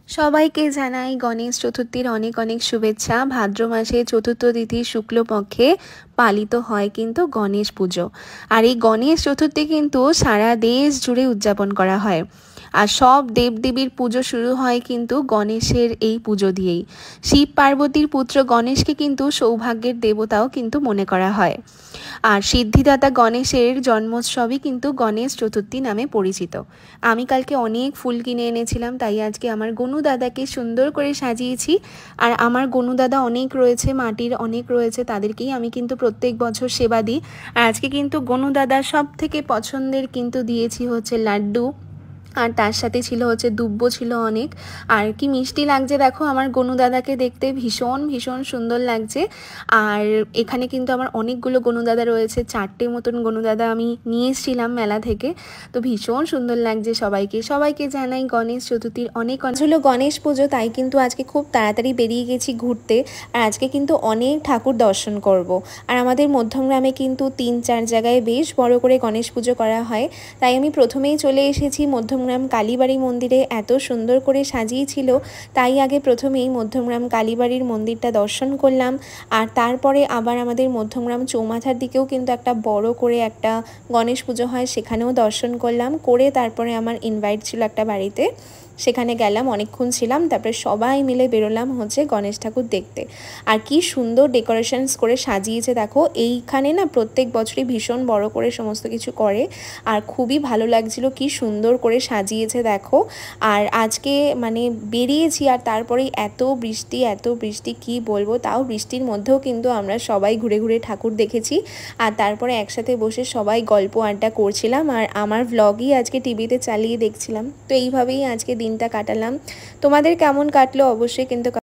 সবাইকে জানাই গণেশ চতুর্থীর অনেক অনেক শুভেচ্ছা। ভাদ্র মাসে চতুর্থ তিথি শুক্লপক্ষে পালিত হয় কিন্তু গণেশ পুজো। আর এই গণেশ চতুর্থী কিন্তু সারা দেশ জুড়ে উদযাপন করা হয়। আর সব দেবদেবীর পুজো শুরু হয় কিন্তু গণেশের এই পুজো দিয়েই। শিব পার্বতীর পুত্র গণেশকে কিন্তু সৌভাগ্যের দেবতাও কিন্তু মনে করা হয়। আর সিদ্ধিদাতা গণেশের জন্মোৎসবই কিন্তু গণেশ চতুর্থী নামে পরিচিত। আমি কালকে অনেক ফুল কিনে এনেছিলাম, তাই আজকে আমার গনু দাদাকে সুন্দর করে সাজিয়েছি। আর আমার গনু দাদা অনেক রয়েছে, মাটির অনেক রয়েছে, তাদেরকেই আমি কিন্তু প্রত্যেক বছর সেবা দিই। আর আজকে কিন্তু গনু দাদার সব থেকে পছন্দের কিন্তু দিয়েছি হচ্ছে লাড্ডু, আর তার সাথে ছিল হচ্ছে দুব্বো ছিল অনেক। আর কি মিষ্টি লাগছে দেখো আমার গনু দাদাকে, দেখতে ভীষণ ভীষণ সুন্দর লাগছে। আর এখানে কিন্তু আমার অনেকগুলো গনু দাদা রয়েছে, 4টে মতন গনু দাদা আমি নিয়ে এসেছিলাম মেলা থেকে। তো ভীষণ সুন্দর লাগছে সবাইকে। সবাইকে জানাই গণেশ চতুর্থীর অনেক হলো গণেশ পুজো, তাই কিন্তু আজকে খুব তাড়াতাড়ি বেরিয়ে গেছি ঘুরতে। আর আজকে কিন্তু অনেক ঠাকুর দর্শন করব। আর আমাদের মধ্যমগ্রামে কিন্তু 3-4 জায়গায় বেশ বড় করে গণেশ পুজো করা হয়, তাই আমি প্রথমেই চলে এসেছি মধ্যমগ্রাম কালীবাড়ি মন্দিরে। এত সুন্দর করে সাজিয়েছিল, তাই আগে প্রথমেই মধ্যমগ্রাম কালীবাড়ির মন্দিরটা দর্শন করলাম। আর তারপরে আবার আমাদের মধ্যমগ্রাম চৌমাথার দিকেও কিন্তু একটা বড় করে একটা গণেশ পুজো হয়, সেখানেও দর্শন করলাম। করে তারপরে আমার ইনভাইট ছিল একটা বাড়িতে, সেখানে গেলাম, অনেকক্ষণ ছিলাম। তারপরে সবাই মিলে বেরোলাম হচ্ছে গণেশ ঠাকুর দেখতে। আর কি সুন্দর ডেকোরেশনস করে সাজিয়েছে দেখো। এইখানে না প্রত্যেক বছরই ভীষণ বড় করে সমস্ত কিছু করে, আর খুবই ভালো লাগছিল কি সুন্দর করে সাজিয়েছে দেখো। আর আজকে মানে বেরিয়েছি, আর তারপরেই এত বৃষ্টি কি বলবো। তাও বৃষ্টির মধ্যেও কিন্তু আমরা সবাই ঘুরে ঘুরে ঠাকুর দেখেছি। আর তারপরে একসাথে বসে সবাই গল্প আড্ডা করছিলাম, আর আমার ভ্লগই আজকে টিভিতে চালিয়ে দেখছিলাম। তো এইভাবেই আজকে দিনটা কাটালাম। তোমাদের কেমন কাটলো অবশ্যই কিন্তু